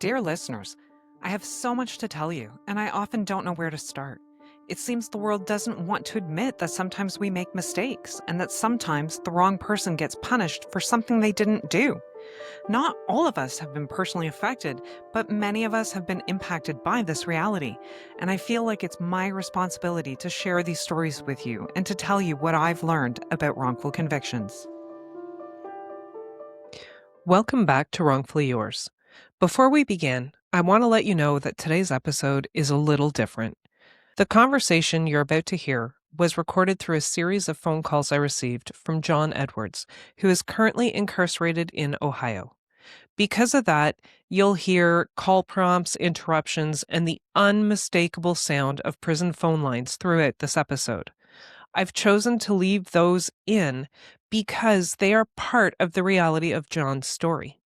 Dear listeners, I have so much to tell you, and I often don't know where to start. It seems the world doesn't want to admit that sometimes we make mistakes, and that sometimes the wrong person gets punished for something they didn't do. Not all of us have been personally affected, but many of us have been impacted by this reality. And I feel like it's my responsibility to share these stories with you and to tell you what I've learned about wrongful convictions. Welcome back to Wrongfully Yours. Before we begin, I want to let you know that today's episode is a little different. The conversation you're about to hear was recorded through a series of phone calls I received from John Edwards, who is currently incarcerated in Ohio. Because of that, you'll hear call prompts, interruptions, and the unmistakable sound of prison phone lines throughout this episode. I've chosen to leave those in because they are part of the reality of John's story.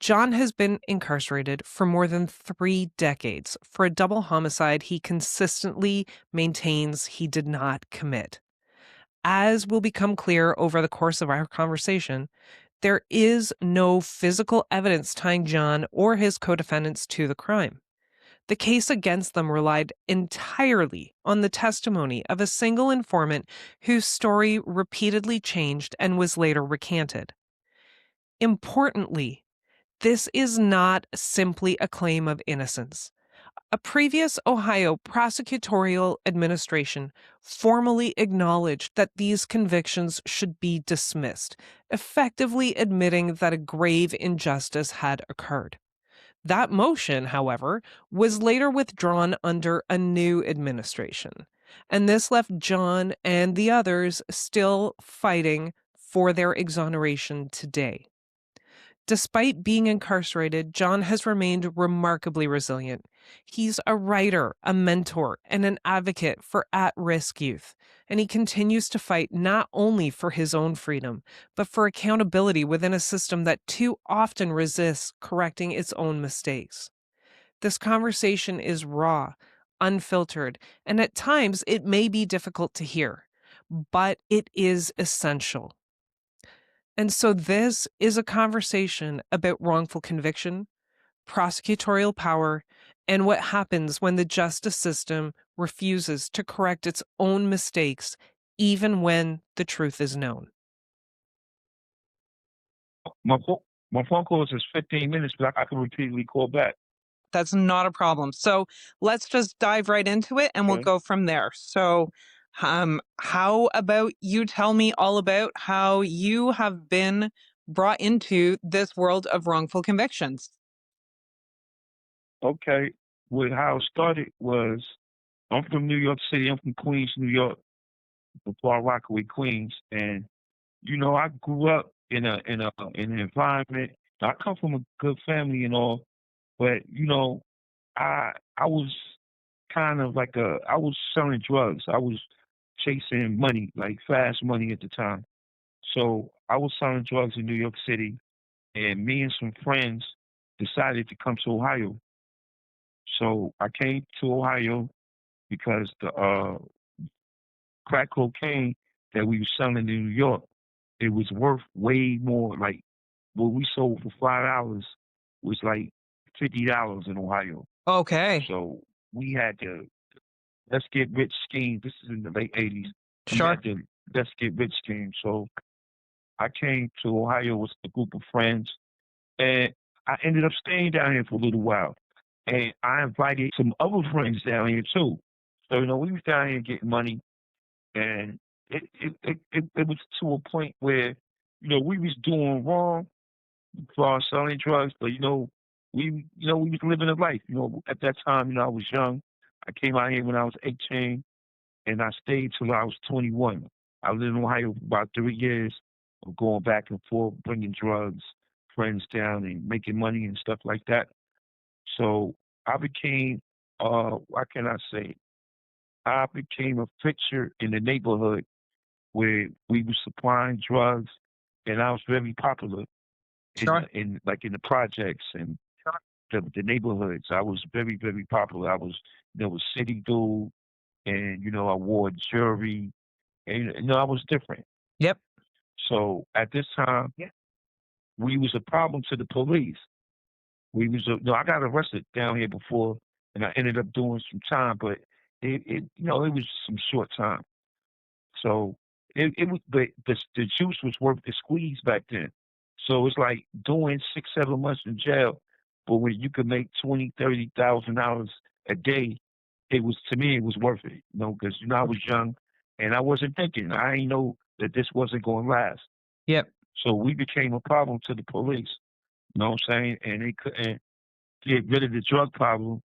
John has been incarcerated for more than 3 decades for a double homicide he consistently maintains he did not commit. As will become clear over the course of our conversation, there is no physical evidence tying John or his co-defendants to the crime. The case against them relied entirely on the testimony of a single informant whose story repeatedly changed and was later recanted. Importantly, this is not simply a claim of innocence. A previous Ohio prosecutorial administration formally acknowledged that these convictions should be dismissed, effectively admitting that a grave injustice had occurred. That motion, however, was later withdrawn under a new administration, and this left John and the others still fighting for their exoneration today. Despite being incarcerated, John has remained remarkably resilient. He's a writer, a mentor, and an advocate for at-risk youth, and he continues to fight not only for his own freedom, but for accountability within a system that too often resists correcting its own mistakes. This conversation is raw, unfiltered, and at times it may be difficult to hear, but it is essential. And so this is a conversation about wrongful conviction, prosecutorial power, and what happens when the justice system refuses to correct its own mistakes, even when the truth is known. My phone call is 15 minutes, but I can repeatedly call back. That's not a problem. So let's just dive right into it and we'll Okay. go from there. So, how about you tell me all about how you have been brought into this world of wrongful convictions? Okay. With how it started was I'm from New York City. I'm from Queens, New York, from Far Rockaway, Queens, and I grew up in an environment. I come from a good family and all, but I was kind of like I was selling drugs. I was chasing money, like fast money at the time. So I was selling drugs in New York City, and me and some friends decided to come to Ohio. So I came to Ohio because the crack cocaine that we were selling in New York, it was worth way more. Like what we sold for $5 was like $50 in Ohio. Okay, So we had the let's get rich scheme. This is in the late '80s. We sure. had the let's get rich scheme. So I came to Ohio with a group of friends, and I ended up staying down here for a little while. And I invited some other friends down here too. So we was down here getting money, and it was to a point where we was doing wrong for selling drugs, but we was living a life. At that time, I was young. I came out here when I was 18, and I stayed till I was 21. I lived in Ohio for about 3 years of going back and forth, bringing drugs, friends down, and making money and stuff like that. So I became, what can I say? I became a fixture in the neighborhood where we were supplying drugs, and I was very popular Sure. in the projects and the neighborhoods. I was very, very popular. I was a city dude, and I wore jewelry, and I was different. Yep. So at this time, we was a problem to the police. We was no, I got arrested down here before, and I ended up doing some time, but it was some short time. So it was, but the juice was worth the squeeze back then. So it's like doing 6, 7 months in jail, but when you could make 20, 30,000 dollars a day, it was to me it was worth it. Because I was young, and I wasn't thinking. I ain't know that this wasn't going to last. Yep. So we became a problem to the police. You know what I'm saying? And they couldn't get rid of the drug problem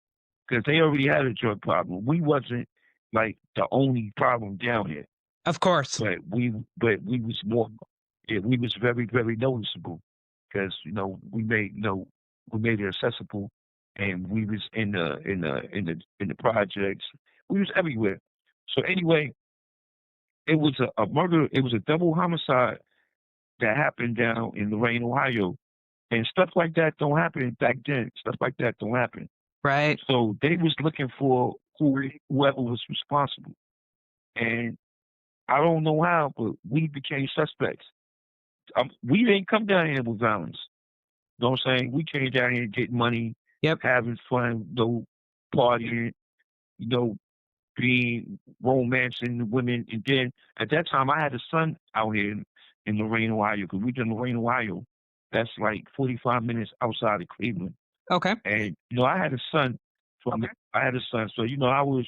because they already had a drug problem. We wasn't like the only problem down here, Of course. but we was more. Yeah, we was very very noticeable because we made it accessible, and we was in the projects. We was everywhere. So anyway, it was a murder. It was a double homicide that happened down in Lorain, Ohio, and stuff like that don't happen back then. Stuff like that don't happen. Right. So they was looking for whoever was responsible. And I don't know how, but we became suspects. We didn't come down here with violence. You know what I'm saying? We came down here getting money, Yep. having fun, partying, you know, being romancing women. And then at that time, I had a son out here in Lorain, Ohio, because we in Lorain, Ohio. That's like 45 minutes outside of Cleveland. Okay. And I had a son. I had a son, so I was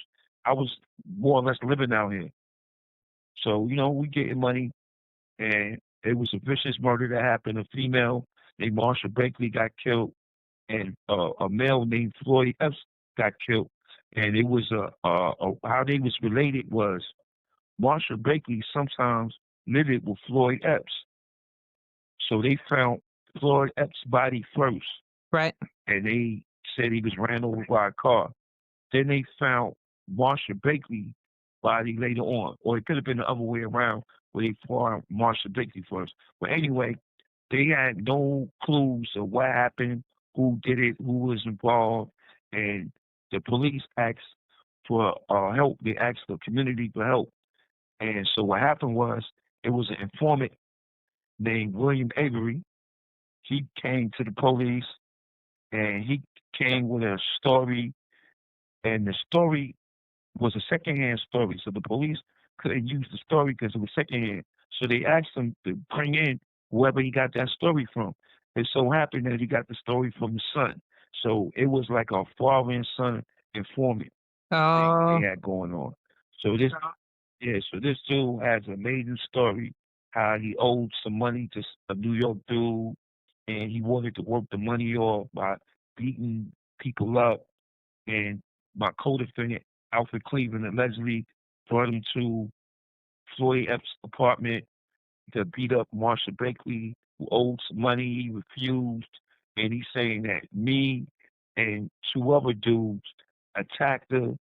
more or less living out here. So we getting money, and it was a vicious murder that happened. A female named Marsha Bakley got killed, and a male named Floyd Epps got killed. And it was how they was related was Marsha Bakley sometimes lived with Floyd Epps, so they found Floyd Epps' body first, Right. and they said he was ran over by a car. Then they found Marsha Bakley body later on, or it could have been the other way around, where they found Marsha Bakley first. But anyway, they had no clues of what happened, who did it, who was involved, and the police asked for help. They asked the community for help, and so what happened was it was an informant named William Avery. He came to the police, and he came with a story, and the story was a secondhand story. So the police couldn't use the story because it was secondhand. So they asked him to bring in whoever he got that story from. It so happened that he got the story from the son. So it was like a father and son informant thing Oh. they had going on. So this dude has an amazing story how he owed some money to a New York dude, and he wanted to work the money off by beating people up. And my co-defendant, Alfred Cleveland, allegedly brought him to Floyd Epps' apartment to beat up Marsha Bakley, who owed some money. He refused, and he's saying that me and two other dudes attacked her,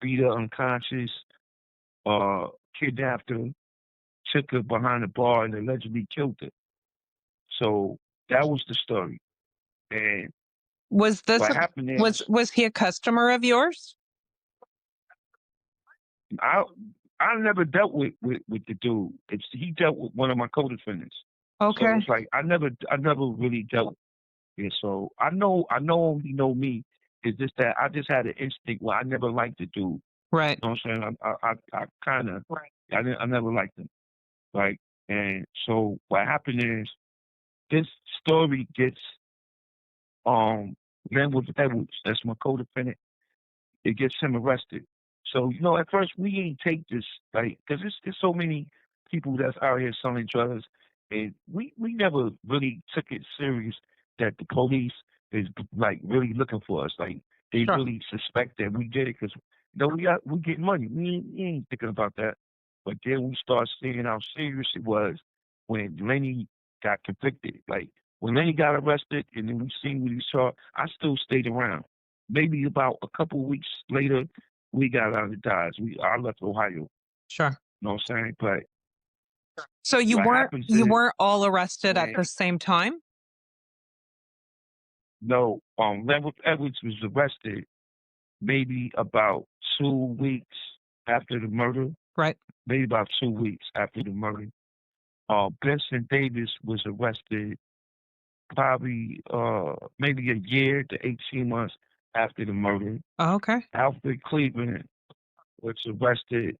beat her unconscious, kidnapped her, took her behind the bar, and allegedly killed her. So that was the story. And Was this what happened was he a customer of yours? I I never dealt with the dude. He dealt with one of my co-defendants. So Okay. it's like I never really dealt. Yeah, so I know he know me. It's just that I just had an instinct where I never liked the dude. Right. You know what I'm saying? I kind of I never liked him. Right, and so what happened is this story gets Glenwood Edwards. That's my co-defendant. It gets him arrested. So at first we ain't take this like because there's so many people that's out here selling drugs, and we never really took it serious that the police is like really looking for us. Like they Sure. really suspect that we did it because we get money. We ain't thinking about that. But then we start seeing how serious it was when Lenny got convicted. Like when Lenny got arrested, and then we seen what he saw. I still stayed around. Maybe about a couple of weeks later, we got out of Dodge. I left Ohio. Sure. You know what I'm saying? But So you what weren't happens you is weren't all arrested at when the same time? no, Lambert Edwards was arrested maybe about 2 weeks after the murder. Right. Maybe about 2 weeks after the murder. Benson Davis was arrested probably maybe a year to 18 months after the murder. Oh, okay. Alfred Cleveland was arrested,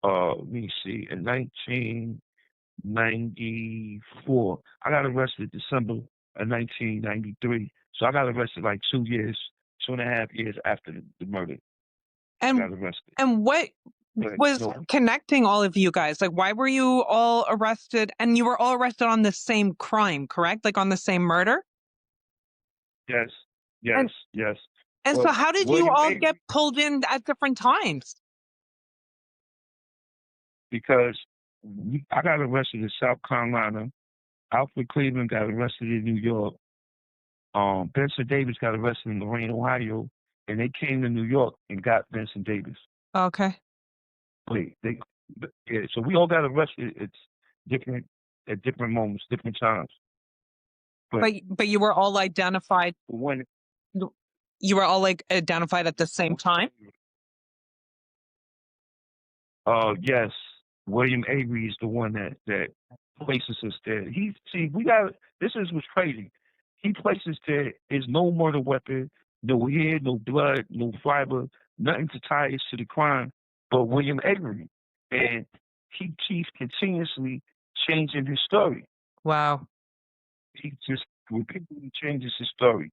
let me see, in 1994. I got arrested December of 1993. So I got arrested like 2 years, 2.5 years after the murder. I got And arrested. what But was no, connecting all of you guys? Like, why were you all arrested? And you were all arrested on the same crime, correct? Like on the same murder? yes, And yes, yes. and so Well, how did you William all get Avery, pulled in at different times? because I got arrested in South Carolina. Alfred Cleveland got arrested in New York. Benson Davis got arrested in Lorraine, Ohio, and they came to New York and got Benson Davis. Okay. Wait, yeah, so we all got arrested. It's different at different moments, different times. But But you were all identified. when You were all like identified at the same time? yes, William Avery is the one that places us there. We got this is what's crazy. He places there is no murder weapon, no hair, no blood, no fiber, nothing to tie us to the crime, but William Avery, and he keeps continuously changing his story. Wow. He just repeatedly changes his story.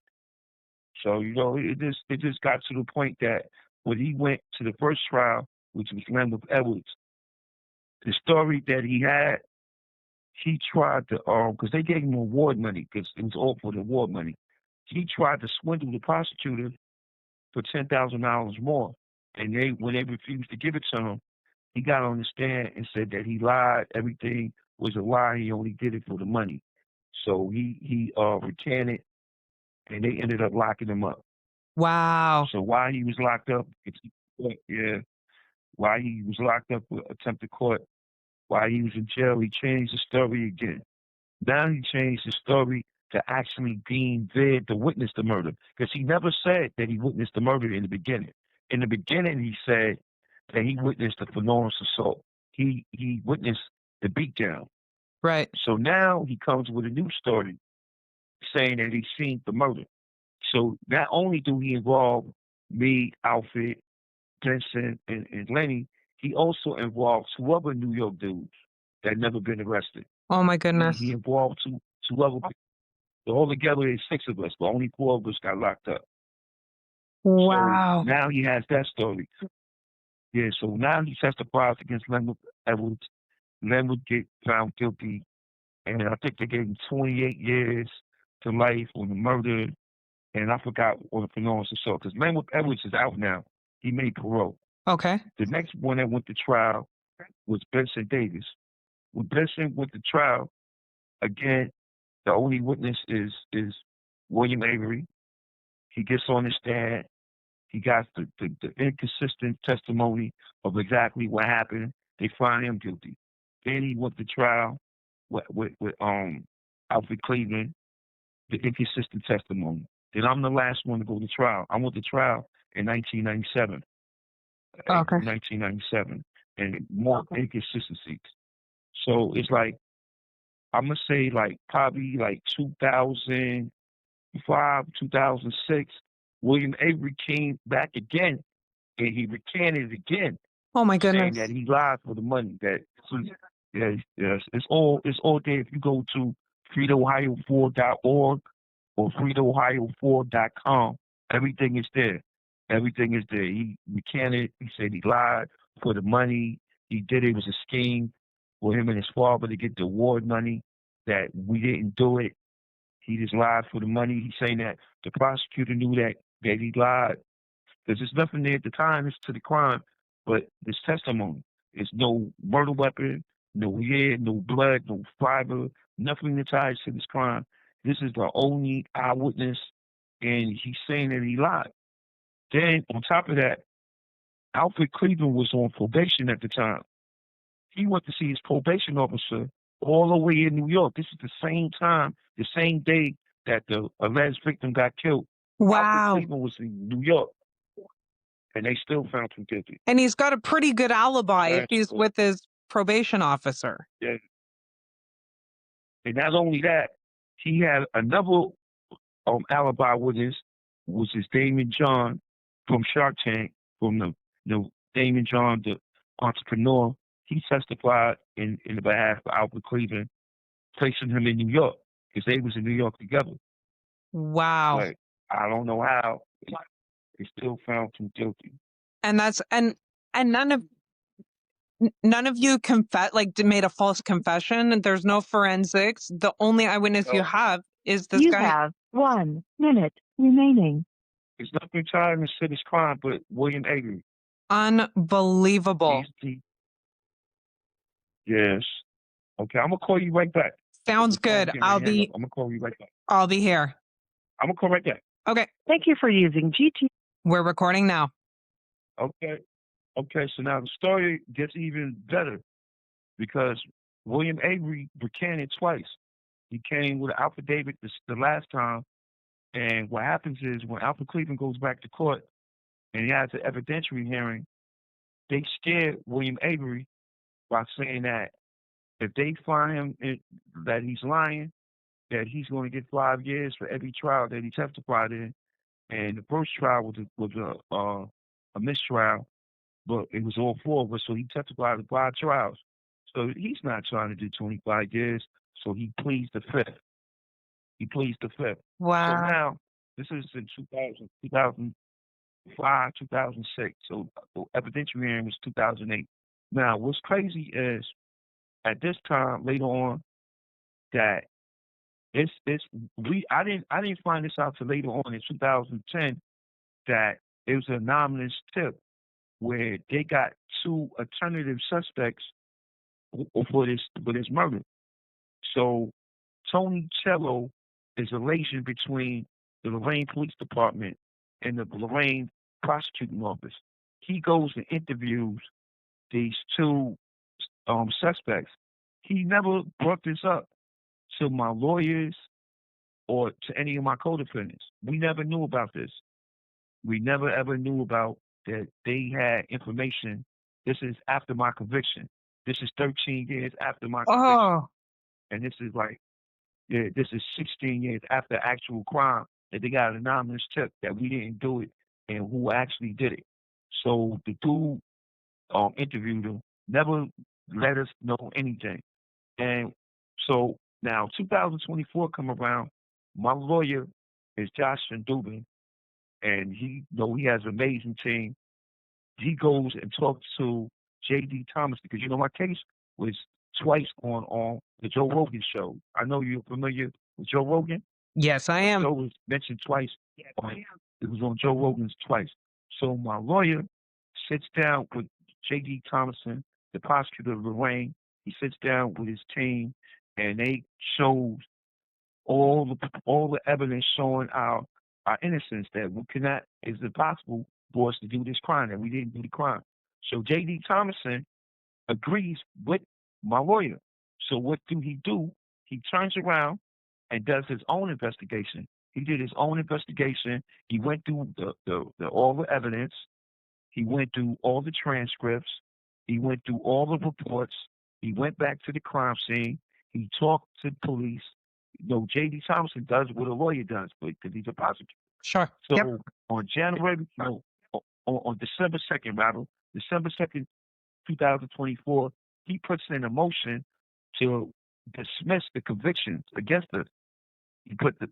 So it just got to the point that when he went to the first trial, which was Lambert Edwards, the story that he had, he tried to because they gave him award money because it was all for the award money. He tried to swindle the prosecutor for $10,000 more, and when they refused to give it to him, he got on the stand and said that he lied. Everything was a lie. He only did it for the money. So he recanted, and they ended up locking him up. Wow. So while he was locked up, yeah, while he was locked up with attempted court, while he was in jail, he changed the story again. Now he changed the story to actually being there to witness the murder, because he never said that he witnessed the murder in the beginning. In the beginning, he said that he witnessed the phenomenal assault. He witnessed the beatdown. Right. So now he comes with a new story saying that he's seen the murder. So not only do he involve me, Alfred, Jensen, and Lenny, he also involved two other New York dudes that never been arrested. Oh my He goodness. involved two other people. Altogether, there's 6 of us, but only 4 of us got locked up. Wow. So now he has that story. Yeah, so now he testifies against Leonard Edwards. Leonard get found guilty, and I think they gave him 28 years to life on the murder, and I forgot on the phenomenal assault, because Leonard Edwards is out now. He made parole. Okay. The next one that went to trial was Benson Davis. When Benson went to trial, again, the only witness is William Avery. He gets on the stand. He got the inconsistent testimony of exactly what happened. They find him guilty. Then he went to trial with Alfred Cleveland, the inconsistent testimony. Then I'm the last one to go to trial. I went to trial in 1997. Okay. 1997, and more inconsistencies. So it's like, I'm gonna say like probably like 2005, 2006, William Avery came back again, and he recanted again, Oh my saying goodness. that he lied for the money. Yes, it's all there. If you go to freedohio4.org or freedohio4.com, everything is there. Everything is there. He recanted. He said he lied for the money. He did it. It was a scheme for him and his father to get the award money, that we didn't do it. He just lied for the money. He's saying that the prosecutor knew that he lied. Because there's nothing there at the time as to the crime, but this testimony. There's no murder weapon, no hair, no blood, no fiber, nothing that ties to this crime. This is the only eyewitness, and he's saying that he lied. Then, on top of that, Alfred Cleveland was on probation at the time. He went to see his probation officer all the way in New York. This is the same time, the same day that the alleged victim got killed. Alfred Wow. Cleveland was in New York, and they still found him guilty. And he's got a pretty good alibi if he's Absolutely. with his probation officer. Yeah. And not only that, He had another alibi witness, which is Damon John from Shark Tank, from the Damon John, the entrepreneur. He testified in the behalf of Albert Cleveland, placing him in New York because they was in New York together. Wow. But I don't know how they still found him guilty. And that's and none of you made a false confession. There's no forensics. The only eyewitness you So have is this You guy. have 1 minute remaining. it's nothing tied to this crime but William Avery. Unbelievable. Yes. Okay, I'm gonna call you right back. Sounds good. I'm gonna call you right back. I'll be here. I'm gonna call right back. Okay. Thank you for using GT. We're recording now. Okay. Okay, so now the story gets even better because William Avery recanted twice. He came with an affidavit the last time, and what happens is when Alfred Cleveland goes back to court and he has an evidentiary hearing, they scared William Avery by saying that if they find him that he's lying, that he's going to get 5 years for every trial that he testified in. And the first trial was a mistrial, but it was all 4 of us, so he testified in 5 trials. So he's not trying to do 25 years, so he pleads the 5th. He pleads the 5th. Wow. So now, this is in 2005, 2006. So the evidentiary hearing was 2008. Now, what's crazy is at this time later on that I didn't find this out till later on in 2010 that it was an anonymous tip where they got 2 alternative suspects for this murder. So Tony Cello is a relation between the Lorraine Police Department and the Lorraine Prosecuting Office. He goes and interviews these 2 suspects. He never brought this up to my lawyers or to any of my co-defendants. We never knew about this. We never ever knew about that they had information. This is after my conviction. This is 13 years after my conviction. Oh. And this is this is 16 years after actual crime that they got an anonymous tip that we didn't do it and who actually did it. So the dude interviewed him, never let us know anything. And so now 2024 come around, my lawyer is Josh Dubin, and he has an amazing team. He goes and talks to J.D. Thomas because my case was twice on the Joe Rogan show. I know you're familiar with Joe Rogan. Yes, I am. Joe was mentioned twice. It was on Joe Rogan's twice. So my lawyer sits down with J.D. Thomason, the prosecutor of Lorraine. He sits down with his team, and they shows all the evidence showing our innocence, that we cannot, is it possible for us to do this crime, that we didn't do the crime. So J.D. Thomason agrees with my lawyer. So what do? He turns around and does his own investigation. He did his own investigation. He went through all the evidence. He went through all the transcripts. He went through all the reports. He went back to the crime scene. He talked to the police. J.D. Thompson does what a lawyer does, because he's a prosecutor. Sure. So Yep. on on December 2nd, December 2nd, 2024, he puts in a motion to dismiss the convictions against us.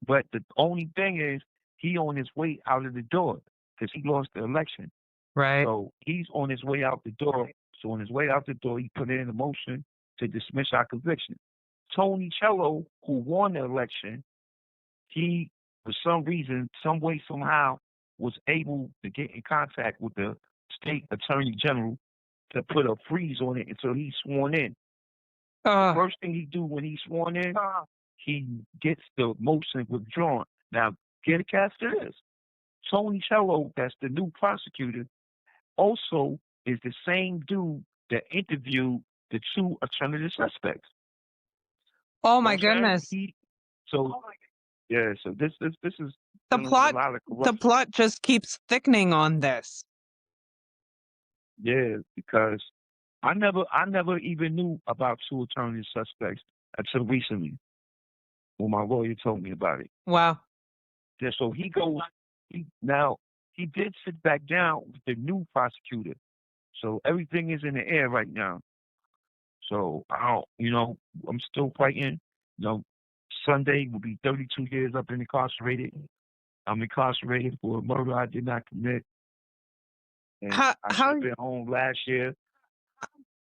But the only thing is, he on his way out of the door because he lost the election. Right. So he's on his way out the door. So on his way out the door, he put in a motion to dismiss our conviction. Tony Cello, who won the election, he, for some reason, some way, somehow, was able to get in contact with the state attorney general to put a freeze on it until he's sworn in. The first thing he do when he's sworn in, he gets the motion withdrawn. Now, get a catch to this. Tony Cello, that's the new prosecutor, also is the same dude that interviewed the 2 alternative suspects. Oh my goodness. So this is The dealing with plot a lot of the corruption. plot just keeps thickening on this. Yeah, because I never even knew about 2 alternative suspects until recently. when my lawyer told me about it. Wow. Yeah, so he did sit back down with the new prosecutor. So everything is in the air right now. So I'm still fighting. You know, Sunday will be 32 years up and incarcerated. I'm incarcerated for a murder I did not commit, and How I should how have been home last year.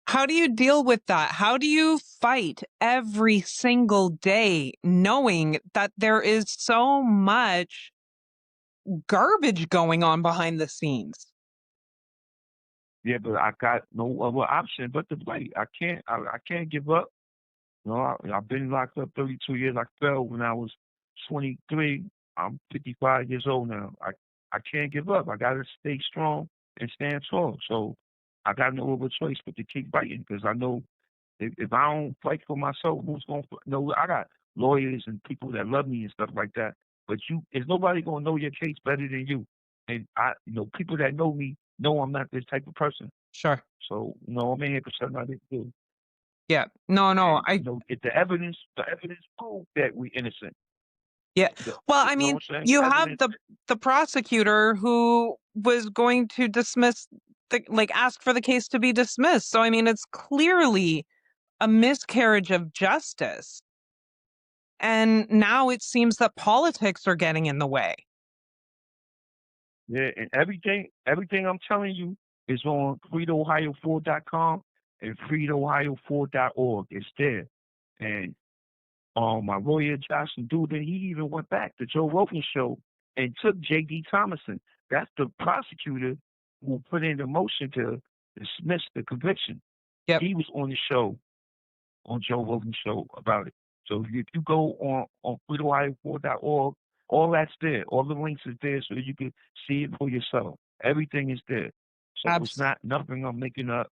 how do you deal with that? How do you fight every single day knowing that there is so much garbage going on behind the scenes? Yeah, but I got no other option but to fight. I can't give up. I've been locked up 32 years. I fell when I was 23. I'm 55 years old now. I can't give up. I got to stay strong and stand tall. So I got no other choice but to keep fighting because I know if I don't fight for myself, who's going to? No, I got lawyers and people that love me and stuff like that. But there's nobody going to know your case better than you. And people that know me know I'm not this type of person. Sure. So, I'm in here for something I didn't do. Yeah. No, And if the evidence proved that we're innocent. yeah. Well, I You know mean, what I'm saying? you The have evidence. the prosecutor who was going to dismiss ask for the case to be dismissed. So I mean, it's clearly a miscarriage of justice. And now it seems that politics are getting in the way. Yeah, and everything I'm telling you is on freedohio4.com and freedohio4.org. It's there. And my lawyer Johnson Duden, he even went back to Joe Rogan's show and took J.D. Thomason. That's the prosecutor who put in the motion to dismiss the conviction. Yep. He was on the show, on Joe Rogan's show about it. So if you go on freedohio4.org, all that's there. All the links is there so you can see it for yourself. Everything is there. So it's not nothing I'm making up.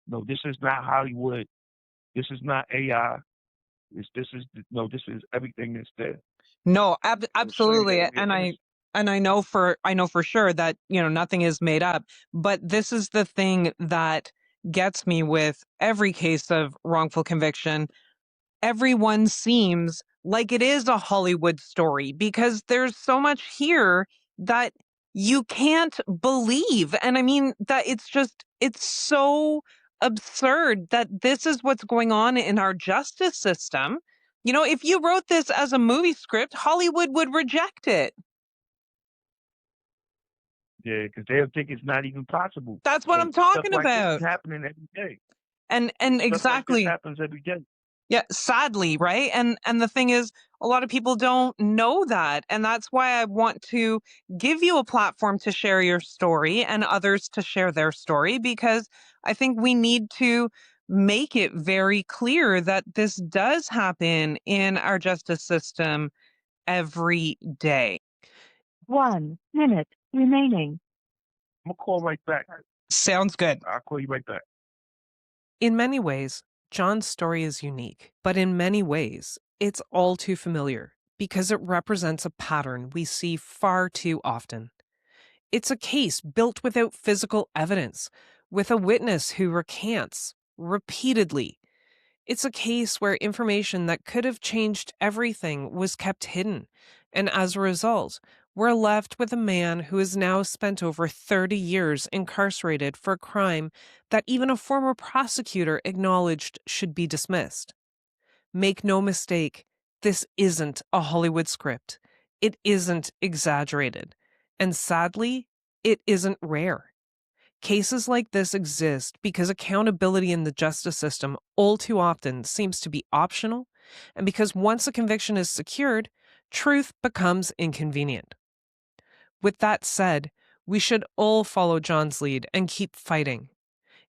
No, this is not Hollywood. This is not AI. This is everything that's there. No, So absolutely. innocent. And I know for sure that, nothing is made up, but this is the thing that gets me with every case of wrongful conviction. Everyone seems like it is a Hollywood story because there's so much here that you can't believe. And I mean that it's so absurd that this is what's going on in our justice system. If you wrote this as a movie script, Hollywood would reject it. Yeah, because they'll think it's not even possible. That's what But I'm stuff talking like this is about. happening every day. And Stuff like this exactly. happens every day. Yeah, sadly, right? And the thing is, a lot of people don't know that. And that's why I want to give you a platform to share your story and others to share their story, because I think we need to make it very clear that this does happen in our justice system every day. 1 minute remaining. I'm going to call right back. Sounds good. I'll call you right back. In many ways, John's story is unique, but in many ways, it's all too familiar because it represents a pattern we see far too often. It's a case built without physical evidence, with a witness who recants repeatedly. It's a case where information that could have changed everything was kept hidden, and as a result, we're left with a man who has now spent over 30 years incarcerated for a crime that even a former prosecutor acknowledged should be dismissed. Make no mistake, this isn't a Hollywood script. It isn't exaggerated. And sadly, it isn't rare. Cases like this exist because accountability in the justice system all too often seems to be optional, and because once a conviction is secured, truth becomes inconvenient. With that said, we should all follow John's lead and keep fighting.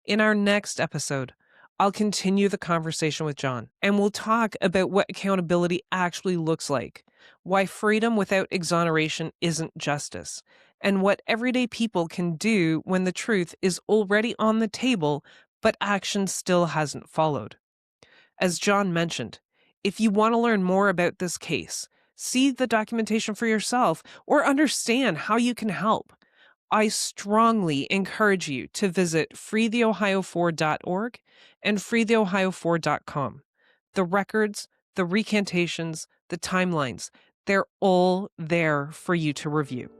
In our next episode, I'll continue the conversation with John, and we'll talk about what accountability actually looks like, why freedom without exoneration isn't justice, and what everyday people can do when the truth is already on the table, but action still hasn't followed. As John mentioned, if you want to learn more about this case, see the documentation for yourself, or understand how you can help, I strongly encourage you to visit freetheohio4.org and freetheohio4.com. The records, the recantations, the timelines. They're all there for you to review.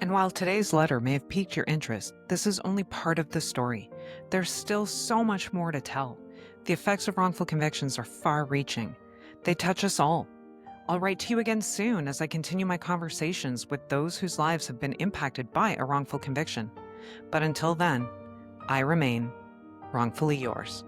And while today's letter may have piqued your interest, this is only part of the story. There's still so much more to tell. The effects of wrongful convictions are far-reaching. They touch us all. I'll write to you again soon as I continue my conversations with those whose lives have been impacted by a wrongful conviction. But until then, I remain wrongfully yours.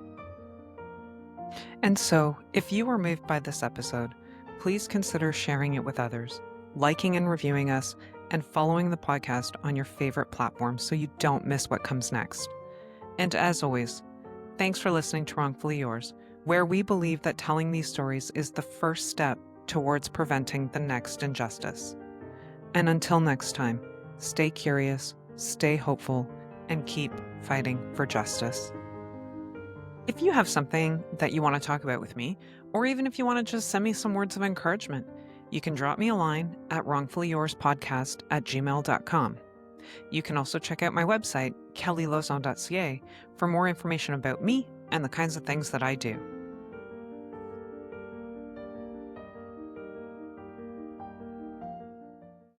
And so, if you were moved by this episode, please consider sharing it with others, liking and reviewing us, and following the podcast on your favorite platform so you don't miss what comes next. And as always, thanks for listening to Wrongfully Yours, where we believe that telling these stories is the first step towards preventing the next injustice. And until next time, stay curious, stay hopeful, and keep fighting for justice. If you have something that you want to talk about with me, or even if you want to just send me some words of encouragement, you can drop me a line at wrongfullyyourspodcast@gmail.com. You can also check out my website, kellylozon.ca, for more information about me and the kinds of things that I do.